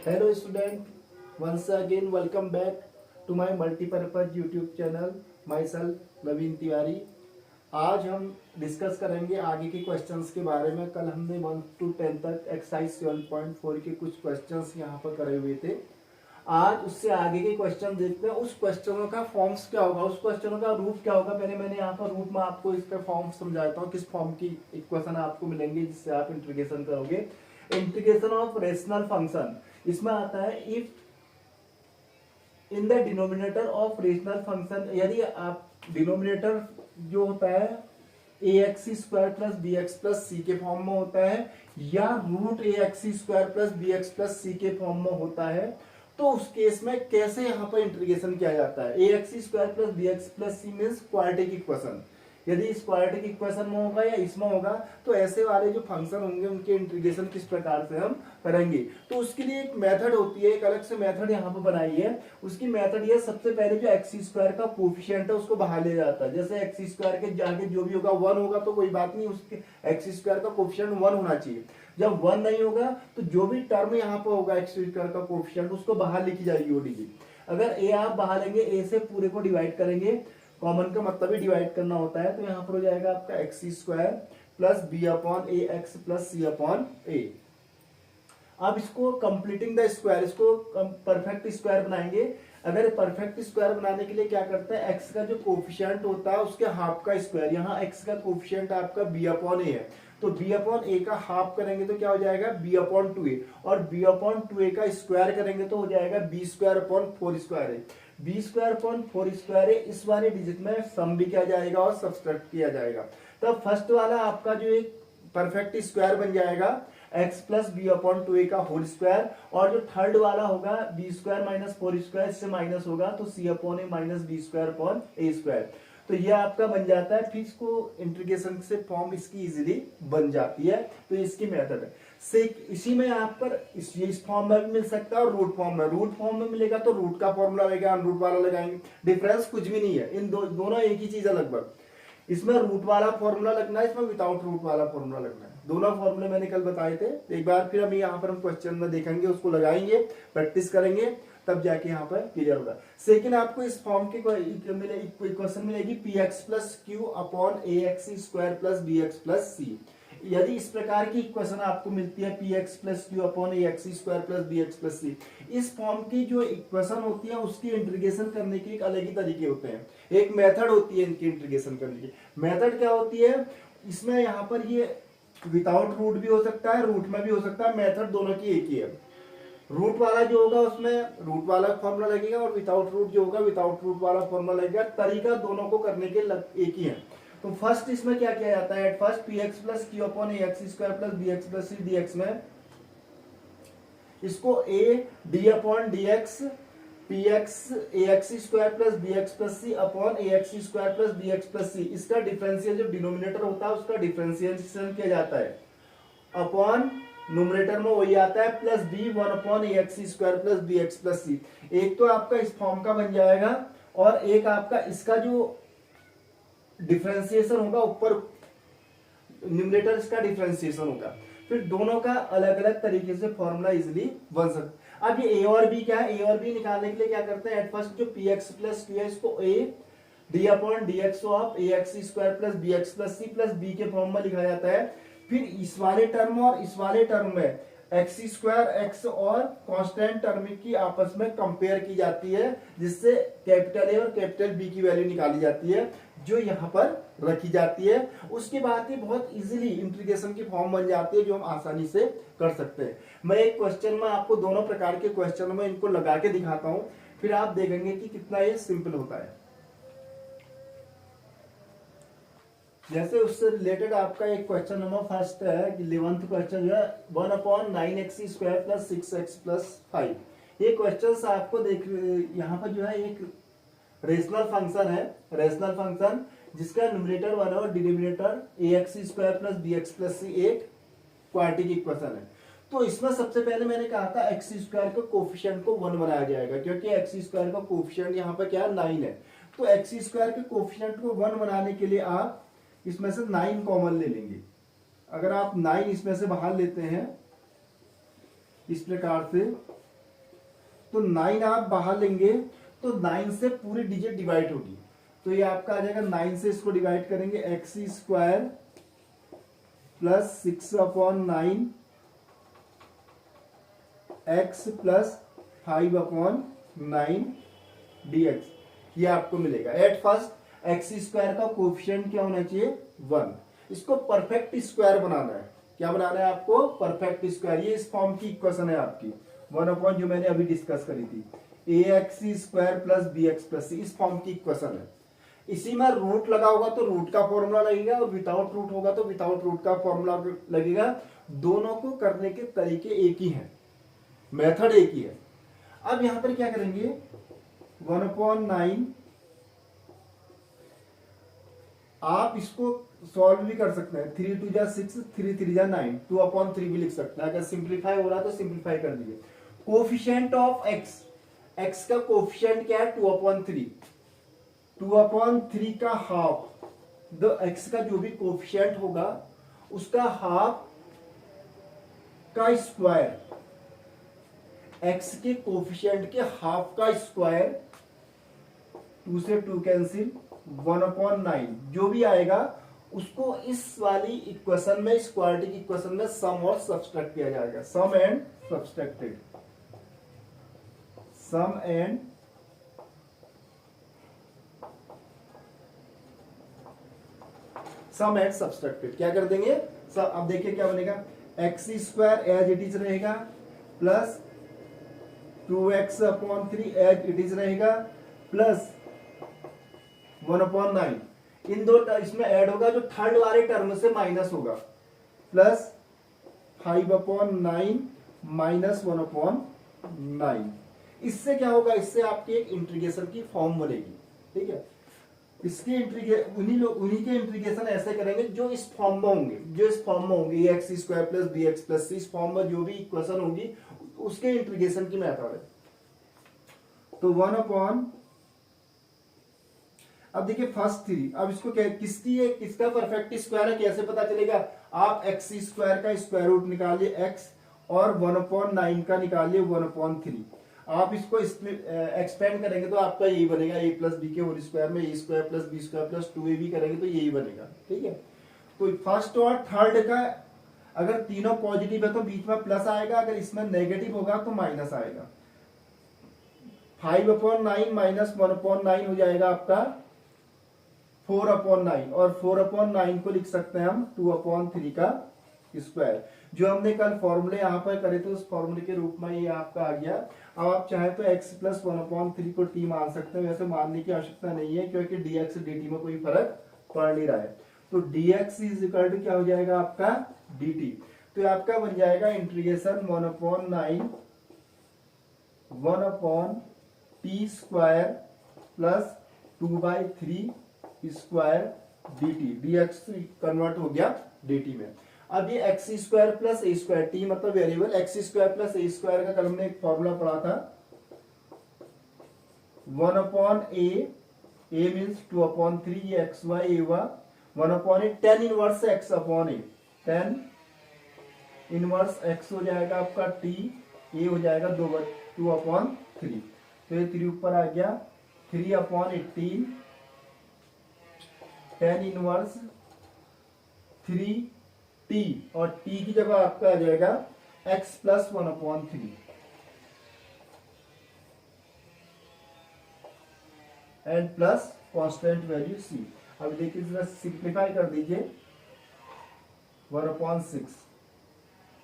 Hello student, once again welcome back to my multipurpose YouTube channel. Myself नवीन तिवारी। आज हम discuss करेंगे आगे के क्वेश्चंस के बारे में। कल हमने 1 to 10 तक एक्सरसाइज 7.4 के कुछ क्वेश्चंस यहाँ पर करे हुए थे। आज उससे आगे के क्वेश्चन देखते हैं। उस क्वेश्चनों का फॉर्म्स क्या होगा, उस क्वेश्चनों का रूप क्या होगा। मैंने यहाँ पर रूप में आपको इसका फॉर्म समझाता हूँ, किस फॉर्म की इक्वेशन आपको मिलेंगे जिससे आप इंटीग्रेशन करोगे। इंटीग्रेशन ऑफ रेशनल फंक्शन इसमें आता है if in the denominator of rational function, यदि आप डिनोमिनेटर जो होता है A x square plus B x plus सी के फॉर्म में होता है या root A x square plus B x plus सी के फॉर्म में होता है, तो उस केस में कैसे यहाँ पर इंटीग्रेशन किया जाता है। A x square plus B x plus C means quadratic equation. यदि क्वाड्रेटिक इक्वेशन में होगा या इसमें होगा तो ऐसे वाले जो फंक्शन होंगे उनके इंटीग्रेशन किस प्रकार से हम करेंगे। तो उसके लिए एक मेथड होती है, एक अलग से मेथड यहाँ पर बनाई है। उसकी मेथड ये, सबसे पहले जो एक्स स्क्वायर का कोफिशिएंट है उसको बाहर ले जाता है। जैसे एक्स स्क्वायर के आगे जो भी होगा 1 होगा तो कोई बात नहीं, उसके एक्स स्क्वायर का कोफिशिएंट 1 होना चाहिए। जब 1 नहीं होगा तो जो भी टर्म यहाँ पर होगा एक्स स्क्वायर का कोफिशिएंट उसको बाहर लिखी जाएगी ओडीजी। अगर ए आप बाहर लेंगे, ए से पूरे को डिवाइड करेंगे, कॉमन का मतलब ही डिवाइड करना होता है, तो यहाँ पर हो जाएगा आपका X square plus B upon A X plus C upon A. अब इसको कंप्लीटिंग द स्क्वायर, इसको परफेक्ट स्क्वायर बनाएंगे। अगर परफेक्ट स्क्वायर बनाने के लिए क्या करते हैं, एक्स का जो कोफिशिएंट होता है उसके हाफ का स्क्वायर, यहाँ एक्स का कोफिशिएंट आपका बी अपॉन ए है तो बी अपॉन ए का हाफ करेंगे तो क्या हो जाएगा बी अपॉन 2a, और बी अपॉन 2a का स्क्वायर करेंगे तो हो जाएगा बी स्क्वायर अपॉन 4 स्क्वायर है। बी स्क्वायर अपॉन 4 स्क्वायर है, इस वाले डिजिट में सम भी किया जाएगा और सब्सट्रैक्ट किया जाएगा। तब फर्स्ट वाला आपका जो एक परफेक्ट स्क्वायर बन जाएगा x plus B upon 2a का होल स्क्वायर, और जो थर्ड वाला होगा बी स्क्वायर माइनस 4 स्क्वायर, इससे माइनस होगा तो सी अपॉन ए माइनस बी स्क्वायर अपॉन ए स्क्वायर। तो ये आपका बन जाता है। फिर इसको इंटीग्रेशन से फॉर्म इसकी इजीली बन जाती है। तो इसकी मेथड है से इसी में आप पर इस फॉर्म में भी मिल सकता है और रूट फॉर्म में। रूट फॉर्म में मिलेगा तो रूट का फॉर्मूला रहेगा, अनरूट वाला लगाएंगे, डिफरेंस कुछ भी नहीं है। इन दोनों एक ही चीज है लगभग। इसमें रूट वाला फॉर्मूला लगना है, इसमें विदाउट रूट वाला फॉर्मूला लगना है। दोनों फॉर्मूले मैंने कल बताए थे। एक बार फिर हम यहाँ पर हम क्वेश्चन में देखेंगे, उसको लगाएंगे, प्रैक्टिस करेंगे, तब जाके यहाँ पर क्लियर होगा। सेकंड आपको इस फॉर्म की इक्वेशन मिलेगी P X plus Q upon A x square plus B x plus C. यदि इस प्रकार की इक्वेशन आपको मिलती है P X plus Q upon A x square plus B x plus C, इस फॉर्म की जो इक्वेशन होती है उसकी इंटीग्रेशन करने के एक अलग ही तरीके होते हैं। एक मेथड होती है इनकी इंटीग्रेशन करने की। मेथड क्या होती है, इसमें यहाँ पर ये विदाउट रूट भी हो सकता है, रूट में भी हो सकता है। मेथड दोनों की एक ही है। रूट वाला जो होगा उसमें रूट वाला फॉर्मूला लगेगा और विदाउट रूट जो होगा विदाउट रूट वाला फॉर्मूला लगेगा। तरीका दोनों को करने के एक ही है। तो फर्स्ट इसमें क्या किया जाता है, at first P X plus Q upon A x square plus B x plus C D X में इसको A D upon D X P X A x square plus B x plus C upon A x square plus B x plus C, इसका differential जो denominator होता है उसका differentiation किया जाता है। अपॉन न्यूमरेटर में वही आता है plus B 1 upon A x square plus B x plus C. एक तो आपका इस फॉर्म का बन जाएगा और एक आपका इसका जो डिफरेंशिएशन होगा, ऊपर न्यूमरेटर इसका डिफरेंशिएशन होगा। फिर दोनों का अलग अलग तरीके से फॉर्मूला इजिली बन सकता है। अब ये ए और बी क्या है, ए और बी निकालने के लिए क्या करते हैं, एट फर्स्ट जो पी एक्स प्लस क्यू है इसको A D upon D X of A x square plus B x plus C plus B के फॉर्म में लिखा जाता है। फिर इस वाले टर्म और इस वाले टर्म में एक्स स्क्वायर एक्स और कांस्टेंट टर्म की आपस में कंपेयर की जाती है, जिससे कैपिटल ए और कैपिटल बी की वैल्यू निकाली जाती है जो यहाँ पर रखी जाती है। उसके बाद ही बहुत इजीली इंटीग्रेशन की फॉर्म बन जाती है जो हम आसानी से कर सकते हैं। मैं एक क्वेश्चन में आपको दोनों प्रकार के क्वेश्चन में इनको लगा के दिखाता हूँ, फिर आप देखेंगे कि कितना ये सिंपल होता है। जैसे उससे रिलेटेड आपका एक क्वेश्चन नंबर फर्स्ट है, 11th क्वेश्चन जो है 1 upon 9x square plus 6x plus 5। ये क्वेश्चन आपको देख यहाँ पर जो है एक रेशनल फंक्शन है, रेशनल फंक्शन जिसका न्यूमरेटर 1 और denominator ax square plus bx plus c एक क्वाड्रेटिक इक्वेशन है। तो इसमें सबसे पहले मैंने कहा था एक्स स्क्वायर का कोफिशिएंट को 1 बनाया जाएगा, क्योंकि एक्स स्क्वायर का कोफिशिएंट यहाँ पर क्या 9 है। तो एक्स स्क्वायर के कोफिशिएंट को 1 बनाने के लिए आप इसमें से 9 कॉमन ले लेंगे। अगर आप 9 इसमें से बाहर लेते हैं इस प्रकार से तो 9 आप बाहर लेंगे तो 9 से पूरी डिजिट डिवाइड होगी, तो ये आपका आ जाएगा 9 से इसको डिवाइड करेंगे x square plus 6/9 x plus 5/9 dx, ये आपको मिलेगा। एट फर्स्ट एक्स स्क्वायर का कोफिशिएंट क्या होना चाहिए 1, इसको परफेक्ट स्क्वायर बनाना है। क्या बनाना है आपको परफेक्ट स्क्वायर, ये इस फॉर्म की इक्वेशन है आपकी 1 जो मैंने अभी डिस्कस करी थी, ax square plus bx plus c, इस फॉर्म की इक्वेशन है। इसी में रूट लगा होगा तो रूट का फॉर्मूला लगेगा और विदाउट रूट होगा तो विदाउट रूट का फॉर्मूला लगेगा। दोनों को करने के तरीके एक ही हैं, मेथड एक ही है। अब यहां पर क्या करेंगे 1/9, आप इसको सॉल्व भी कर सकते हैं, 3 2 जा 6 3 3 जा 9, 2/3 भी लिख सकते हैं। अगर सिंप्लीफाई हो रहा है तो सिंप्लीफाई कर दीजिए। कोफिशिएंट ऑफ एक्स, एक्स का कोफिशिएंट क्या है 2/3, 2/3 का हाफ, द एक्स का जो भी कोफिशिएंट होगा उसका हाफ का स्क्वायर, एक्स के कोफिशिएंट के हाफ का स्क्वायर, 2 से 2 कैंसिल, 1/9 जो भी आएगा उसको इस वाली इक्वेशन में, इस क्वाड्रेटिक इक्वेशन में सम और सब्सट्रैक्ट किया जाएगा। Sum and subtracted, sum and subtracted क्या कर देंगे सब। अब देखिए क्या बनेगा, X square as it is रहेगा plus 2x/3 as it is रहेगा प्लस 1/9, इन दो इसमें ऐड होगा, जो थर्ड वाले टर्म से माइनस होगा, प्लस 5/9 माइनस 1/9। इससे क्या होगा, इससे आपकी एक इंटीग्रेशन की फॉर्म बनेगी। ठीक है, इसके उन्हीं के इंटीग्रेशन ऐसे करेंगे जो इस फॉर्म में होंगे, जो इस फॉर्म में होंगे X square plus B x plus C, इस फॉर्म में जो भी इक्वेशन होगी उसके इंटीग्रेशन की मेथड है। तो 1/, अब देखिए फर्स्ट 3, अब इसको किसकी है, किसका परफेक्ट स्क्वायर है, कैसे पता चलेगा, आप एक्स स्क्वायर का स्क्वायर रूट निकालिए एक्स और 1/9 का निकालिए 1/3। आप इसको एक्सपेंड करेंगे तो आपका यही बनेगा, a प्लस बी के होल स्क्वायर में a square plus B square plus 2ab करेंगे तो यही बनेगा। ठीक है, तो फर्स्ट और थर्ड का अगर तीनों पॉजिटिव है तो बीच में प्लस आएगा, अगर इसमें नेगेटिव होगा तो माइनस आएगा। 5/9 माइनस 1/9 हो जाएगा आपका 4/9, और 4/9 को लिख सकते हैं हम 2/3 का स्क्वायर। जो हमने कल फॉर्मूले यहाँ पर करे थे उस फॉर्मूले के रूप में ये आपका आ गया। अब आप चाहे तो x प्लस 1/3 को t मान सकते हैं, वैसे मानने की आवश्यकता नहीं है क्योंकि dx dt में कोई फर्क पड़ नहीं रहा है। तो dx इज इक्वल टू क्या हो जाएगा आपका dt, तो आपका बन जाएगा integration 1/9 1/t square plus 2/3 square dt, dx convert हो गया dt में। अब ये एक्स स्क्वायर प्लस ए स्क्वायर, टी मतलब वेरिएबल, एक्स स्क्वायर प्लस ए स्क्वायर का कल हमने एक फॉर्मूला पढ़ा था 1/a, a मीन्स 2/3, ये एक्स वाई ए हुआ, 1/a 10 इनवर्स एक्स अपॉन ए, 10 इनवर्स एक्स हो जाएगा आपका टी, ए हो जाएगा 2/3, तो ये 3 ऊपर आ गया 3/18, 10 इनवर्स 3 t, और t की जगह आपका आ जाएगा x plus 1/3 and plus constant value c। अब देखिए इसमें सिंप्लीफाई कर दीजिए 1/6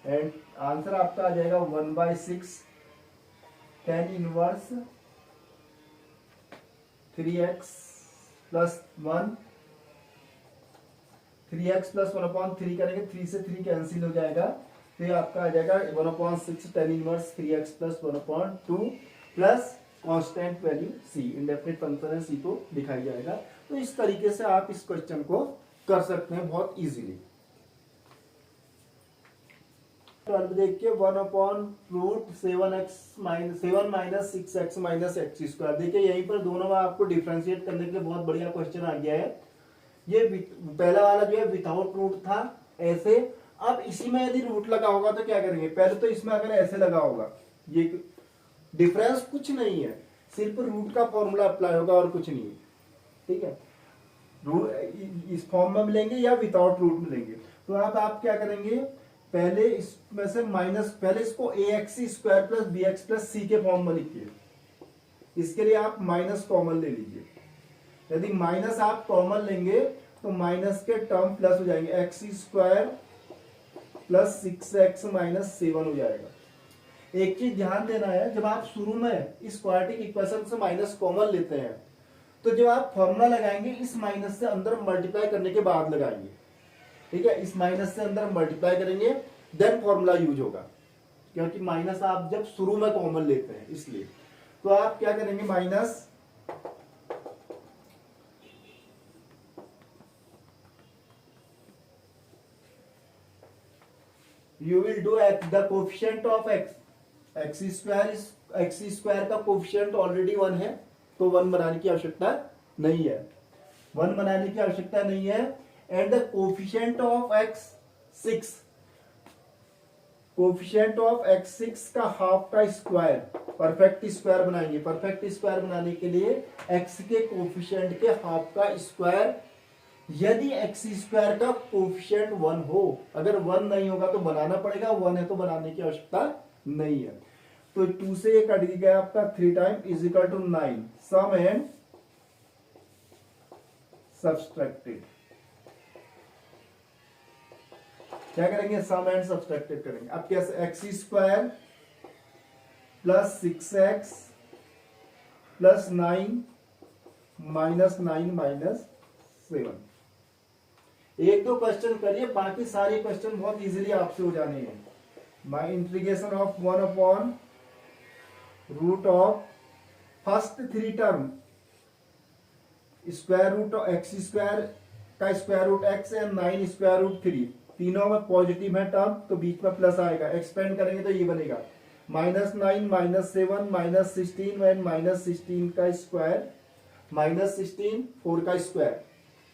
एंड आंसर आपका आ जाएगा 1/6, 10 inverse 3x plus 1, 3x plus 1/3 करेंगे, 3 से 3 कैंसिल हो जाएगा, तो ये आपका आ जाएगा 1/6 10 inverse 3x plus 1/2 plus constant value c, indefinite function है c को दिखाई जाएगा। तो इस तरीके से आप इस क्वेश्चन को कर सकते हैं बहुत इजीली। देख के 1/7 minus 6x minus X square, देखिए यहीं पर दोनों में आपको डिफ्रेंशिएट करने के लिए बहुत बढ़िया क्वेश्चन आ गया है। ये पहला वाला जो है विदाउट रूट था ऐसे, अब इसी में यदि रूट लगा होगा तो क्या करेंगे, पहले तो इसमें अगर ऐसे लगा होगा ये डिफरेंस कुछ नहीं है, सिर्फ रूट का फॉर्मूला अप्लाई होगा और कुछ नहीं है, ठीक है। इस फॉर्म में मिलेंगे या विदाउट रूट मिलेंगे। तो अब आप क्या करेंगे, पहले इसमें से माइनस, पहले इसको A x square plus B x plus सी के फॉर्म में लिखिए। इसके लिए आप माइनस कॉमन ले लीजिए। यदि माइनस आप कॉमन लेंगे तो माइनस के टर्म प्लस हो जाएंगे, x square plus 6x minus 7 हो जाएगा। एक चीज ध्यान देना है, जब आप शुरू में इस क्वाड्रेटिक इक्वेशन से माइनस कॉमन लेते हैं तो जब आप फॉर्मूला लगाएंगे इस माइनस से अंदर मल्टीप्लाई करने के बाद लगाएंगे, ठीक है। इस माइनस से अंदर मल्टीप्लाई करेंगे देन फॉर्मूला यूज होगा, क्योंकि माइनस आप जब शुरू में कॉमन लेते हैं इसलिए। तो आप क्या करेंगे, minus you will do at the coefficient of x square का कोफिशिएंट ऑलरेडी 1 है, तो 1 बनाने की आवश्यकता नहीं है, 1 बनाने की आवश्यकता नहीं है। And the coefficient of x6, coefficient of x6 का हाफ का स्क्वायर, परफेक्ट स्क्वायर बनाएंगे। परफेक्ट स्क्वायर बनाने के लिए x के कोफिशिएंट के हाफ का स्क्वायर, यदि एक्स स्क्वायर का कोफिशिएंट 1 हो, अगर 1 नहीं होगा तो बनाना पड़ेगा, 1 है तो बनाने की आवश्यकता नहीं है। तो 2 से ये कट गया आपका 3 time is equal to 9, sum and subtracted. क्या करेंगे, सम एंड सब्सट्रैक्टेड करेंगे। अब कैसे, X square plus 6x plus 9 minus 9 minus 7। एक दो क्वेश्चन करिए, बाकी सारे क्वेश्चन बहुत इजीली आपसे हो जाने हैं। My integration of 1 upon root of first 3 term, square root of x square का square root X and 9 square root 3, तीनों में पॉजिटिव है टर्म तो बीच में प्लस आएगा। एक्सपेंड करेंगे तो ये बनेगा minus 9 minus 7 minus 16 and minus 16 का स्क्वायर माइनस 16 4 का स्क्वायर,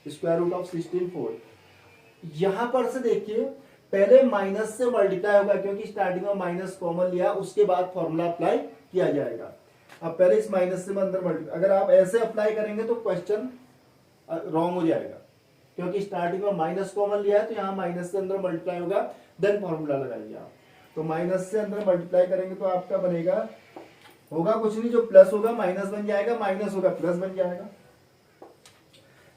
स्क्वायर रूट ऑफ 16 4। यहां पर से देखिए पहले माइनस से मल्टीप्लाई होगा, क्योंकि स्टार्टिंग में माइनस कॉमन लिया, उसके बाद फॉर्मूला अप्लाई किया जाएगा। अब पहले इस माइनस से अंदर मल्टीप्लाई, अगर आप ऐसे अप्लाई करेंगे तो क्वेश्चन रॉन्ग हो जाएगा, क्योंकि स्टार्टिंग में माइनस कॉमन लिया है तो यहाँ माइनस से अंदर मल्टीप्लाई होगा, देन फॉर्मूला लगाइए आप। तो माइनस से अंदर मल्टीप्लाई करेंगे तो आपका बनेगा, होगा कुछ नहीं, जो प्लस होगा माइनस बन जाएगा, माइनस होगा प्लस बन जाएगा।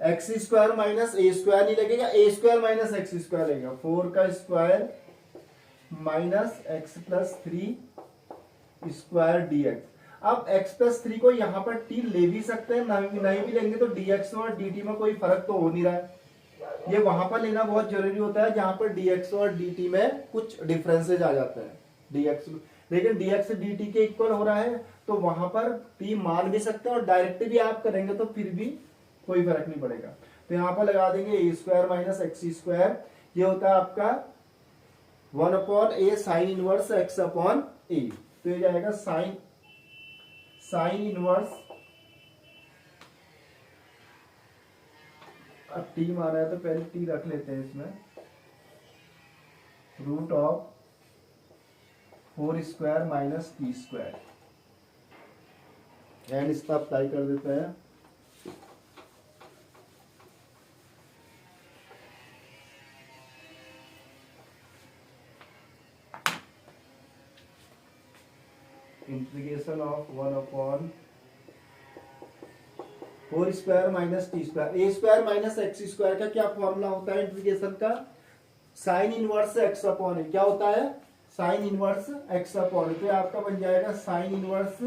एक्स स्क्वायर माइनस ए स्क्वायर नहीं लगेगा, ए स्क्वायर माइनस एक्स स्क्वायर लगेगा, 4 का square minus X plus 3 square dx। अब x प्लस 3 को यहाँ पर t ले भी सकते हैं, नहीं भी लेंगे तो dx और dt में कोई फर्क तो हो नहीं रहा है। ये वहां पर लेना बहुत जरूरी होता है जहां पर dx और dt में कुछ डिफरेंसेज आ जाते हैं, dx लेकिन dx dt के इक्वल हो रहा है, तो वहां पर t मान भी सकते हैं और डायरेक्ट भी आप करेंगे तो फिर भी कोई फर्क नहीं पड़ेगा। तो यहाँ पर लगा देंगे ए स्क्वायर माइनस एक्स स्क्वायर, ये होता है आपका 1 अपॉन ए साइन इनवर्स एक्स अपॉन ए। तो ये जाएगा साइन इनवर्स, अब टी माना है तो पहले टी रख लेते हैं इसमें, root of 4 square minus T square, and इसका अप्लाई कर देते हैं। Integration of 1 upon 4 square minus T square, A square minus X square का क्या फॉर्मूला होता है इंटीग्रेशन का, साइन इनवर्स एक्स अपॉन, क्या होता है, साइन इनवर्स एक्स अपॉन। तो आपका बन जाएगा sine inverse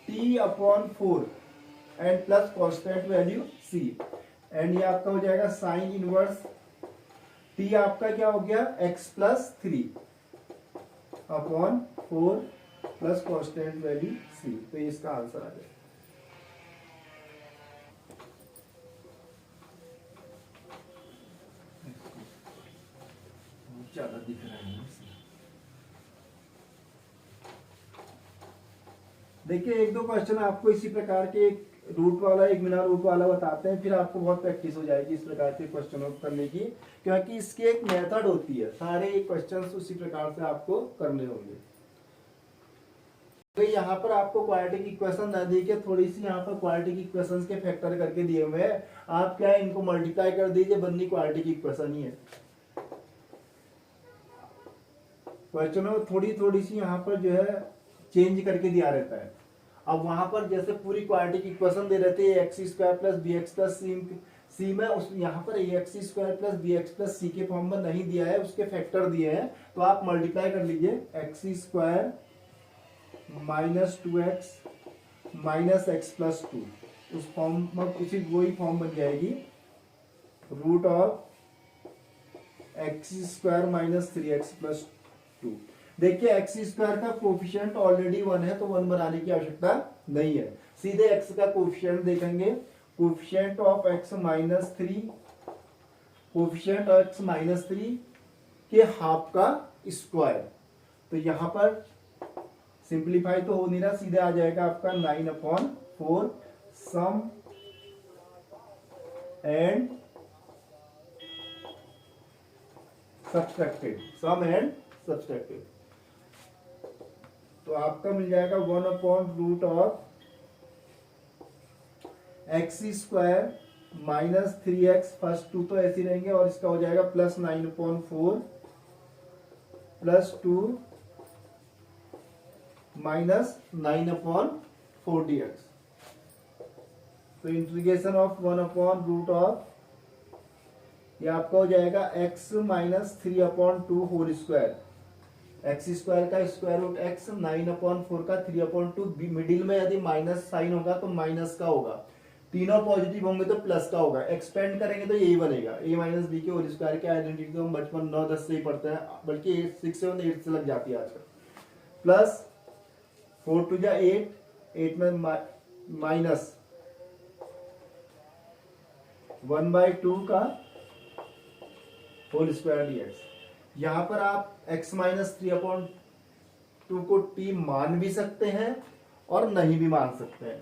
T upon 4 and plus constant value C, and ये आपका हो जाएगा साइन इनवर्स टी आपका क्या हो गया, X plus 3 upon 4 plus constant value C. तो इसका आंसर आ जाएगा। ज्यादा दिख रहा है, देखिए एक दो क्वेश्चन आपको इसी प्रकार के, एक रूट वाला एक बिना रूट वाला बताते हैं, फिर आपको बहुत प्रैक्टिस हो जाएगी इस प्रकार के क्वेश्चनों करने की, क्योंकि इसकी एक मेथड होती है, सारे क्वेश्चंस उसी प्रकार से आपको करने होंगे। यहाँ पर आपको क्वाड्रेटिक इक्वेशन न दे के थोड़ी सी यहाँ पर क्वाड्रेटिक इक्वेशंस के फैक्टर करके दिए हुए हैं, आप क्या है इनको मल्टीप्लाई कर दीजिए, बननी क्वाड्रेटिक इक्वेशन ही है। क्वेश्चनों में थोड़ी थोड़ी सी यहाँ पर जो है चेंज करके दिया रहता है। अब वहां पर जैसे पूरी क्वाड्रेटिक इक्वेशन दे रहते हैं x square plus B x plus C में, उस यहाँ पर X square plus B x plus सी के फॉर्म में नहीं दिया है, उसके फैक्टर दिए हैं, तो आप मल्टीप्लाई कर लीजिए X square minus 2x minus X plus 2, उस फॉर्म में उसी वही फॉर्म बन जाएगी root of x square minus 3x plus 2। देखिए एक्स स्क्वायर का कोफिशिएंट ऑलरेडी 1 है, तो 1 बनाने की आवश्यकता नहीं है, सीधे x का कोफिशिएंट देखेंगे, coefficient of x minus 3, coefficient of x minus 3 के हाफ का स्क्वायर, तो यहां पर सिंप्लीफाई तो हो नहीं रहा, सीधे आ जाएगा आपका 9/4 sum and subtracted, sum and subtracted, तो आपका मिल जाएगा 1/रूट of x square minus 3x first 2 तो ऐसे रहेंगे, और इसका हो जाएगा प्लस 9/4 प्लस 2 माइनस 9/4 dx, तो इंटीग्रेशन ऑफ 1/रूट ऑफ ये आपका हो जाएगा x minus 3/2 whole square, x square का स्क्वायर रूट x 9/4 का 3/2, मिडिल में यदि माइनस साइन होगा तो माइनस का होगा, तीनों पॉजिटिव होंगे तो प्लस का होगा, एक्सपेंड करेंगे तो यही बनेगा a माइनस बी के होल स्क्वायर के आइडेंटिटी तो हम बचपन 9-10 से ही पढ़ते हैं, बल्कि 6, 7, 8 से लग जाती है आजकल, प्लस 4 to 8, 8 में माइनस 1/2 का होल स्क्वायर dx। यहां पर आप x माइनस 3/2 को t मान भी सकते हैं और नहीं भी मान सकते हैं,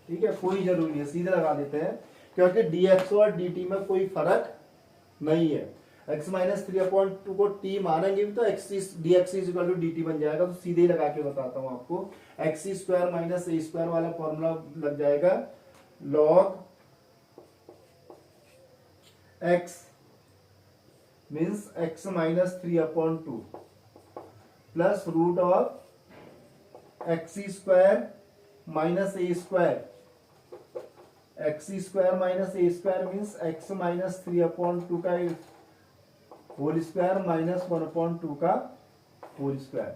ठीक है, कोई जरूरी है, सीधे लगा देते हैं, क्योंकि dx और dt में कोई फर्क नहीं है, x माइनस 3/2 को t मानेंगे भी तो dx इक्वल टू dt बन जाएगा, तो सीधे ही लगा के बताता हूं आपको, एक्स स्क्वायर माइनस ए स्क्वायर वाला फॉर्मूला लग जाएगा log x means x minus 3/2 plus root of x square minus A square, x square minus A square means x minus 3/2 का होल स्क्वायर माइनस 1/2 का होल स्क्वायर।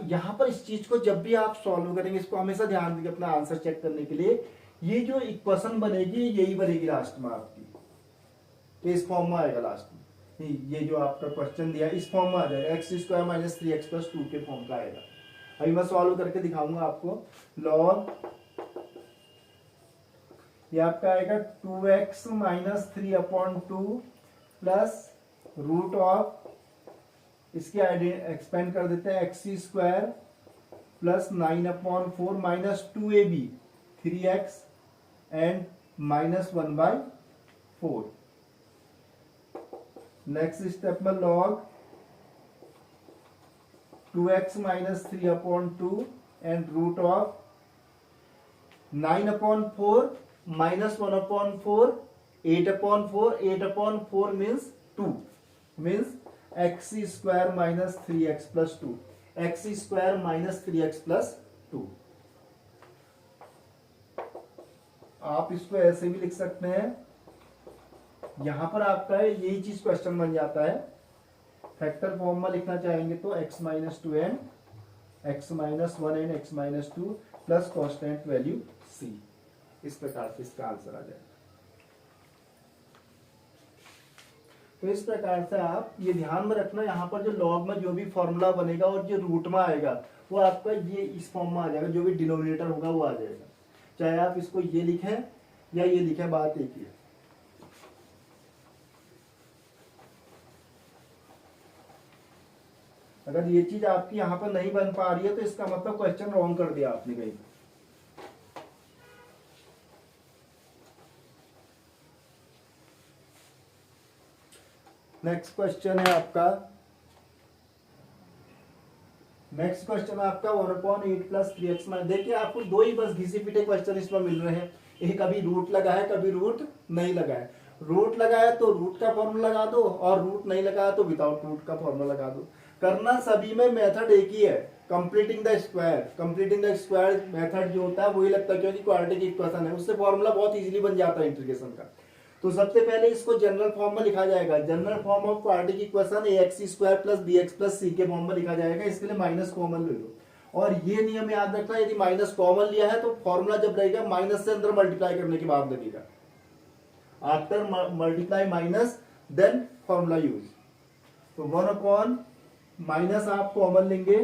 यहां पर इस चीज को जब भी आप सॉल्व करेंगे, इसको हमेशा ध्यान देंगे अपना आंसर चेक करने के लिए, ये जो इक्वेशन बनेगी यही बनेगी लास्ट में आपकी, तो इस फॉर्म में आएगा लास्ट में, ये जो आपका क्वेश्चन दिया इस फॉर्म में आ जाएगा, X square minus 3x plus 2 के फॉर्म का आएगा। अभी मैं सॉल्व करके दिखाऊंगा आपको, लॉग ये आपका आएगा 2x minus 3/2 plus root of, इसके एक्सपेंड कर देते हैं, x square plus 9/4 minus 2ab 3x and minus 1/4। Next step में log 2x minus 3/2 and root of 9/4 minus 1/4 8/4, 8/4 means 2 means x square minus 3x plus 2, x square minus 3x plus 2। आप इसको ऐसे भी लिख सकते हैं, यहां पर आपका यही चीज क्वेश्चन बन जाता है, फैक्टर फॉर्म में लिखना चाहेंगे तो x minus 2 and x minus 1 and x minus 2 plus constant value c, इस प्रकार से इसका आंसर आ जाएगा। तो इस प्रकार से आप ये ध्यान में रखना, यहाँ पर जो लॉग में जो भी फॉर्मूला बनेगा और जो रूट में आएगा वो आपका ये इस फॉर्म में आ जाएगा, जो भी डिनोमिनेटर होगा वो आ जाएगा, चाहे आप इसको ये लिखें या ये लिखें, बात एक ही है। अगर ये चीज आपकी यहाँ पर नहीं बन पा रही है तो इसका मतलब क्वेश्चन रॉन्ग कर दिया आपने कहीं। नेक्स्ट क्वेश्चन है आपका, नेक्स्ट क्वेश्चन आपका 1/8 प्लस 3x माइनस। देखिए आपको दो ही बस घिसे पिटे क्वेश्चन इसमें मिल रहे हैं, एक कभी रूट लगा है कभी रूट नहीं लगा है। रूट लगाया तो रूट का फॉर्मूला लगा दो, और रूट नहीं लगाया तो विदाउट रूट का फॉर्मूला लगा दो। करना सभी में मेथड एक ही है, completing the square. Completing the square method जो होता है वही लगता है, क्योंकि क्वाड्रेटिक इक्वेशन है, उससे फॉर्मूला बहुत इजीली बन जाता है इंटीग्रेशन का। तो सबसे पहले इसको जनरल फॉर्म में लिखा जाएगा। General form of quadratic equation ax² plus bx plus c के फॉर्म में लिखा जाएगा। इसके लिए माइनस कॉमन ले लो, और ये नियम याद रखना, यदि माइनस कॉमन लिया है तो फॉर्मूला जब रहेगा माइनस से अंदर मल्टीप्लाई करने के बाद लगेगा। After multiply minus then formula use. तो 1 माइनस आप कॉमन लेंगे,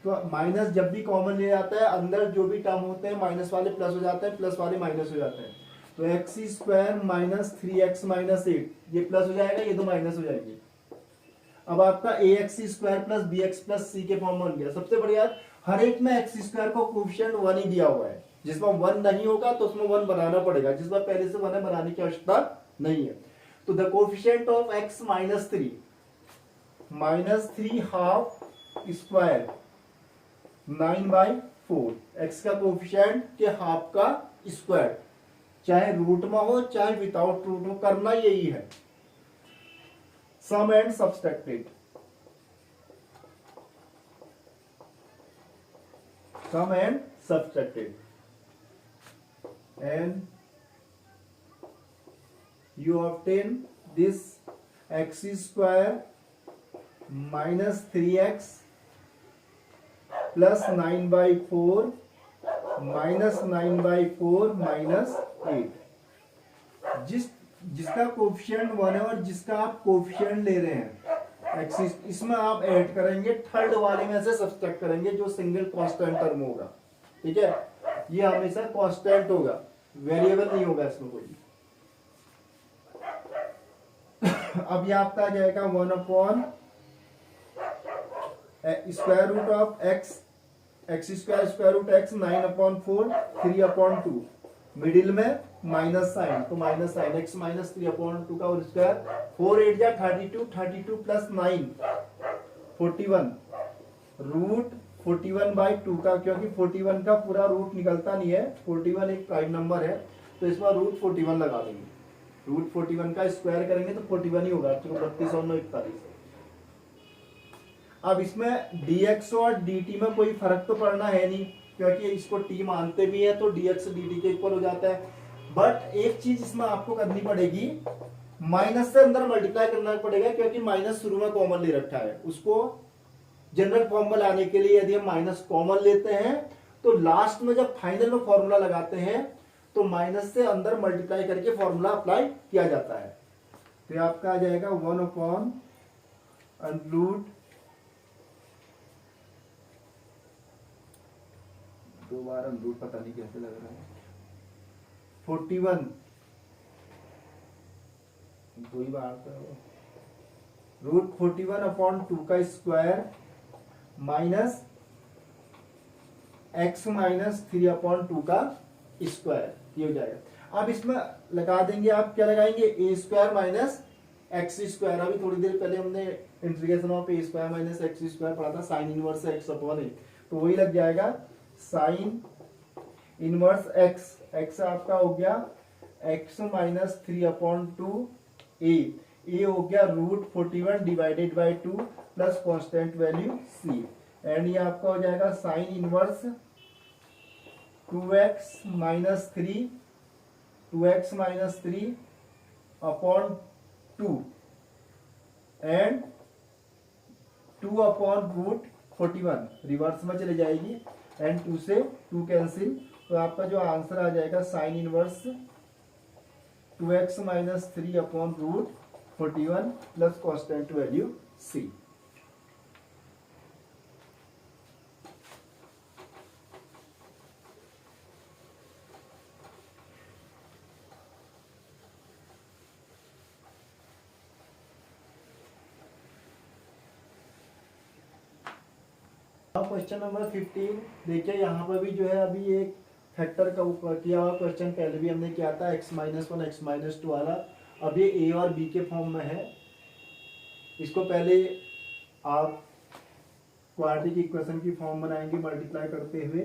तो माइनस जब भी कॉमन ले जाता है अंदर जो भी टर्म होते हैं माइनस वाले प्लस हो जाते हैं, प्लस वाले माइनस हो जाते हैं। तो x² माइनस 3x माइनस 8 ये प्लस हो जाएगा, ये तो माइनस हो जाएगी। अब आपका ax² plus bx plus c के फॉर्म बन गया। सबसे बढ़िया, हर एक में x² को कोफिशिएंट 1 ही दिया हुआ है, जिसमें 1 नहीं होगा तो उसमें 1 बनाना पड़ेगा, जिसमें पहले से 1 है बनाने की आवश्यकता नहीं है। तो the coefficient of x minus 3 half square 9/4, x का कोफिशिएंट के हाफ का स्क्वायर, चाहे रूट में हो चाहे विदाउट रूट हो, करना यही है। Sum and subtracted, sum and subtracted, and you obtain this x² minus 3x plus 9/4 minus 9/4 minus 8। जिसका कोफिशिएंट 1 है और जिसका आप कोफिशिएंट ले रहे हैं एक्सिस, इसमें आप ऐड करेंगे, थर्ड वाले में से सब्सट्रैक्ट करेंगे जो सिंगल कांस्टेंट टर्म होगा। ठीक है, ये हमेशा कांस्टेंट होगा, वेरिएबल नहीं होगा इसमें कोई। अब ये आपका आ जाएगा 1 square root of x, x² square root x 9/4 3/2, middle में माइनस साइन, तो माइनस साइन x माइनस 3/2 का और स्क्वायर, 4 8 जा 32, 32 प्लस 9 41, रूट 41/2 का, क्योंकि 41 का पूरा रूट निकलता नहीं है, 41 एक प्राइम नंबर है तो इसमें रूट 41 लगा देंगे। रूट 41 का स्क्वायर करेंगे तो 41 ही होगा, 32 और 9 41। अब इसमें dx और dt में कोई फर्क तो पड़ना है नहीं, क्योंकि इसको t मानते भी है तो dx dt के इक्वल हो जाता है। बट एक चीज इसमें आपको करनी पड़ेगी, माइनस से अंदर मल्टीप्लाई करना पड़ेगा, क्योंकि माइनस शुरू में कॉमन ले रखा है। उसको जनरल फॉर्म में लाने के लिए यदि हम माइनस कॉमन लेते हैं तो लास्ट में जब फाइनल में फॉर्मूला लगाते हैं तो माइनस से अंदर मल्टीप्लाई करके फॉर्मूला अप्लाई किया जाता है। तो आपका आ जाएगा 1 √ दो बार रूट पता नहीं कैसे लग रहा है, 41 दो ही बार रूट 41/2 का स्क्वायर माइनस x माइनस 3/2 का स्क्वायर, ये हो जाएगा। अब इसमें लगा देंगे आप, क्या लगाएंगे, a² माइनस x²। अभी थोड़ी देर पहले हमने integration of a² minus x² पढ़ा था, साइन इनवर्स x/a, तो वही लग जाएगा साइन इनवर्स x आपका हो गया x माइनस 3/2 a हो गया root 41 divided by 2 plus constant value c, and ये आपका हो जाएगा sine inverse 2x minus 3/2 and 2/√41 reverse में चले जाएगी, एंड 2 से 2 कैंसिल, तो आपका जो आंसर आ जाएगा sine inverse 2x minus 3/√41 plus constant value c। Question number 15 देखिए, यहाँ पर भी जो है अभी एक फैक्टर का किया हुआ क्वेश्चन पहले भी हमने किया था, x-1 x-2 वाला। अब ये a और b के फॉर्म में है। इसको पहले आप क्वाड्रेटिक इक्वेशन की फॉर्म बनाएंगे मल्टीप्लाई करते हुए।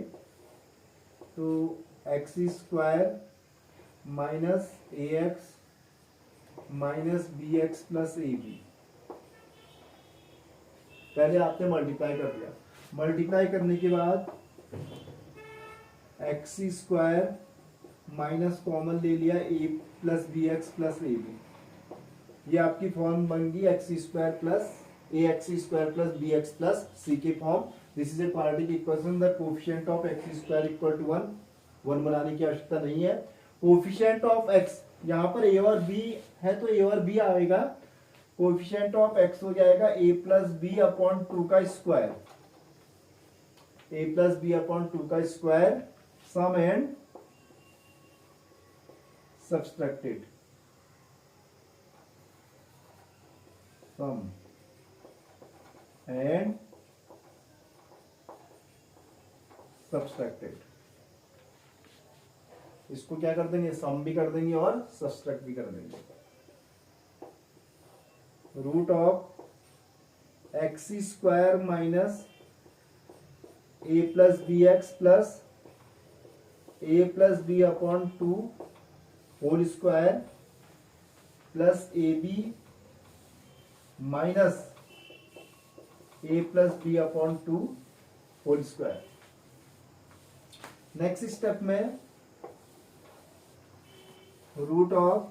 तो x square minus A X minus B x plus A B. पहले आपने मल्टीप्लाई कर दिया, मल्टीप्लाई करने के बाद एक्स स्क्वायर माइनस कॉमन ले लिया a plus B x plus A b. ये आपकी फॉर्म बन गई x square plus a x square plus B x plus सी के form. This is a quadratic equation. The coefficient of x square equal to 1। 1 बनाने की आवश्यकता नहीं है। कोफिशिएंट ऑफ एक्स, यहाँ पर ए और बी है तो ए और बी आएगा। कोफिशिएंट ऑफ एक्स हो जाएगा ए प्लस बी अपॉन 2 का square, A plus B upon 2 का square, sum and subtracted, sum and subtracted. इसको क्या कर देंगे, सम भी कर देंगे और सब्सट्रैक्ट भी कर देंगे। Root of x square minus A plus B x plus A plus B upon 2 whole square plus A B minus A plus B upon 2 whole square. Next step में रूट ऑफ,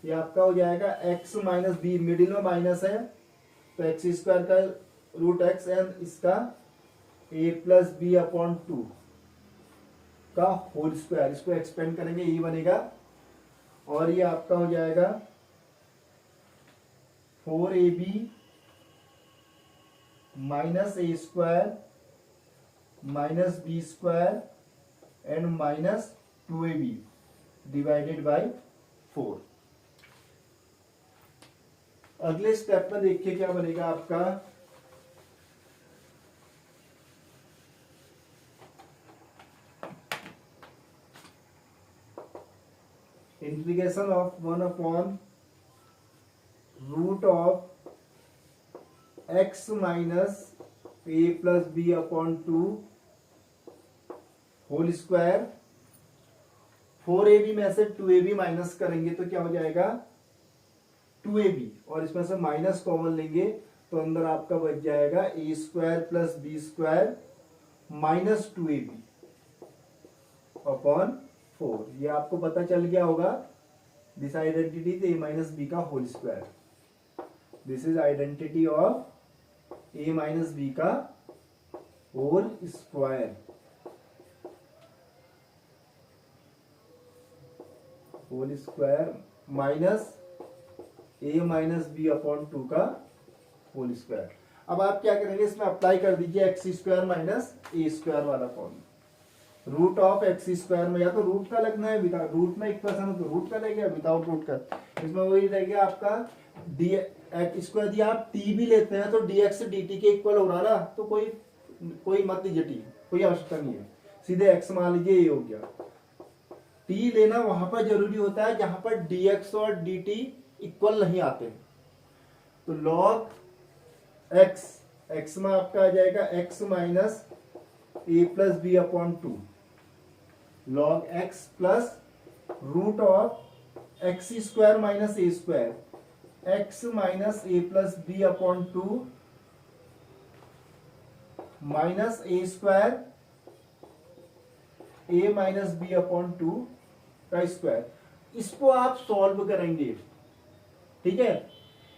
ये आपका हो जाएगा X minus B, middle में minus है तो x square का root X and इसका ए प्लस बी अपॉन 2 का होल स्क्वायर। इसको एक्सपेंड करेंगे, ये बनेगा। और ये आपका हो जाएगा 4ab minus A square minus B square and minus 2ab divided by 4। अगले स्टेप में देखिए क्या बनेगा आपका, integration of 1 upon root of X minus A plus B upon 2 whole square. 4ab में से 2ab माइनस करेंगे तो क्या हो जाएगा 2ab, और इसमें से माइनस कॉमन लेंगे तो अंदर आपका बच जाएगा a square plus B square minus 2ab upon 4। ये आपको पता चल गया होगा। This identity a minus b का whole square. This is identity of a minus b का whole square. Whole square minus a minus B upon 2 का whole square. अब आप क्या करेंगे, इसमें अप्लाई कर दीजिए एक्स स्क्वायर माइनस ए स्क्वायर वाला form. Root of x square में या तो रूट का लगना है, विदाउट रूट में इक्वेशन हो तो रूट का लगेगा, विदाउट रूट का इसमें वही रहेगा आपका डी एक्स स्क्वायर। यदि आप टी भी लेते हैं तो डी एक्स डी टी के इक्वल हो रहा ना, तो कोई मत लीजिए टी, कोई आवश्यकता नहीं है, सीधे एक्स मान लीजिए, ये हो गया। टी लेना वहां पर जरूरी होता है जहां पर डी एक्स और डी टी इक्वल नहीं आते। तो लॉग एक्स में आपका आ जाएगा X minus A plus B upon 2 log X plus root of x square minus A square X minus A plus B upon 2 minus A square A minus B upon 2 का square. इसको आप solve करेंगे, ठीक है,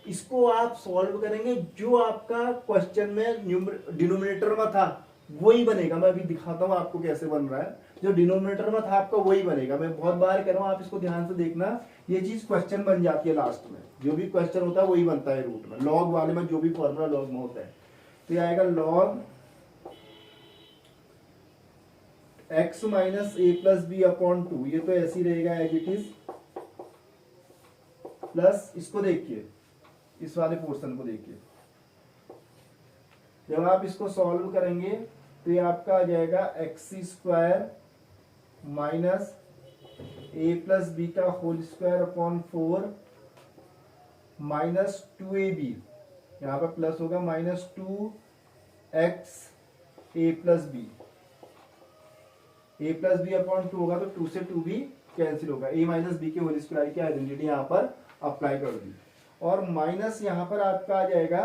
इसको आप solve करेंगे। जो आपका क्वेश्चन में डिनोमिनेटर में था वही बनेगा। मैं अभी दिखाता हूं आपको कैसे बन रहा है। जो डिनोमिनेटर में था आपका वही बनेगा। मैं बहुत बार कह रहा हूं, आप इसको ध्यान से देखना। ये चीज क्वेश्चन बन जाती है लास्ट में। जो भी क्वेश्चन होता है वही बनता है रूट में। लॉग वाले में जो भी फॉर्मूला लॉग में होता है तो ये आएगा लॉग एक्स माइनस ए प्लस बी अपॉन 2। ये तो ऐसे ही रहेगा एज इट इज, प्लस इसको देखिए, इस वाले पोर्शन को देखिए। जब आप इसको सॉल्व करेंगे तो ये आपका आ जाएगा एक्स स्क्वायर माइनस ए प्लस बी का whole square upon 4 minus 2ab, यहाँ पर प्लस होगा minus 2 X A plus B, A plus B upon 2 होगा तो 2 से 2 भी कैंसिल होगा, ए माइनस बी के होल स्क्वायर की आइडेंटिटी यहाँ पर अप्लाई कर दी, और माइनस यहाँ पर आपका आ जाएगा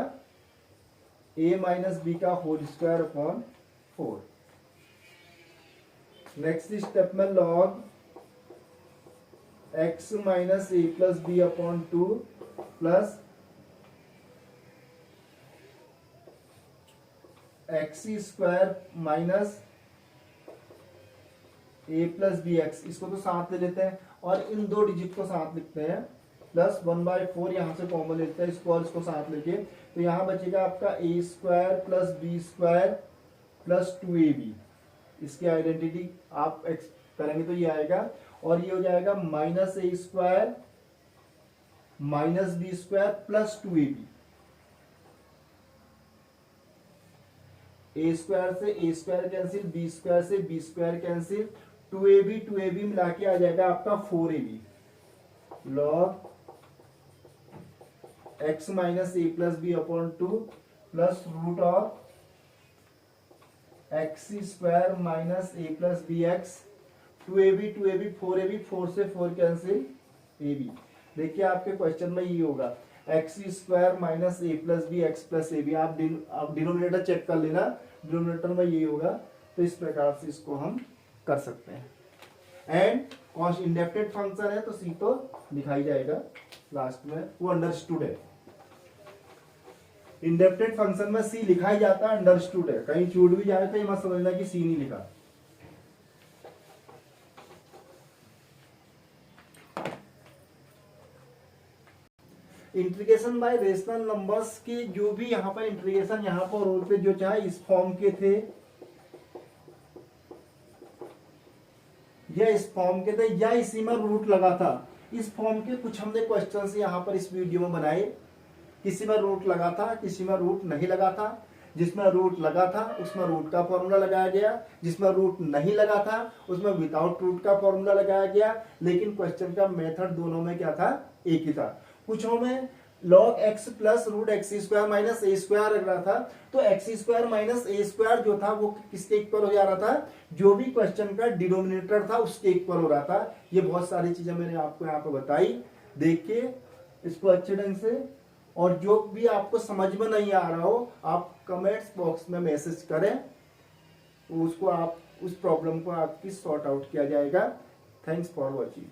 ए माइनस बी का whole square upon 4। Next step में लॉग एक्स माइनस ए plus B upon 2 plus x square minus ए प्लस बी एक्स, इसको तो साथ ले लेते हैं और इन दो डिजिट को साथ लिखते हैं, प्लस 1/4 यहां से कॉमन लेते हैं इसको और इसको साथ लेके, तो यहां बचेगा आपका a square plus B square plus 2ab। इसकी आइडेंटिटी आप एक्स करेंगे तो ये आएगा, और ये हो जाएगा minus A square minus B square plus 2ab। A square से a square cancel, b square से बी स्क्वायर कैंसिल, 2ab मिला के आ जाएगा आपका 4ab। Log x minus A plus B upon 2 plus root of x square minus A plus B x, 2ab 4ab, 4 से 4 cancel ab। देखिए आपके question में ये होगा एक्स स्क्वायर माइनस ए प्लस बी एक्स प्लस ए बी, आप denominator check कर लेना, denominator में ये होगा, तो इस प्रकार से इसको हम कर सकते हैं। एंड कॉस्ट इंडेप्टेड फंक्शन है तो सी तो दिखाई जाएगा लास्ट में, वो अंडरस्टूड है। इंडेप्टेड फंक्शन में सी लिखा ही जाता है, अंडरस्टूड है, कहीं छूट भी जाए तो ये मत समझना कि सी नहीं लिखा। इंटीग्रेशन बाय रेशनल नंबर्स की जो भी यहाँ पर इंटीग्रेशन यहाँ पर रोल पे जो चाहे इस फॉर्म के थे या इस फॉर्म के थे या इसी में रूट लगा था, इस फॉर्म के कुछ हमने क्वेश्चंस यहाँ पर इस वीडियो में बनाए। किसी में रूट लगा था, किसी में रूट नहीं लगा था, जिसमें रूट लगा था उसमें रूट का फॉर्मूला लगाया गया, जिसमें रूट नहीं लगा था उसमें विदाउट रूट का फॉर्मूला लगाया गया, लेकिन क्वेश्चन का मेथड दोनों में क्या था, एक ही था। कुछों में log x plus root x square minus ए स्क्वायर लग रहा था, तो एक्स स्क्वायर माइनस ए स्क्वायर जो था वो किसके इक्वल हो जा रहा था, जो भी क्वेश्चन का डिनोमिनेटर था उसके इक्वल हो रहा था। ये बहुत सारी चीजें मैंने आपको यहाँ पे बताई, देखिए इसको अच्छे ढंग से, और जो भी आपको समझ में नहीं आ रहा हो आप कमेंट्स बॉक्स में मैसेज करें, उसको आप उस प्रॉब्लम को आपकी सॉर्ट आउट किया जाएगा। Thanks for watching.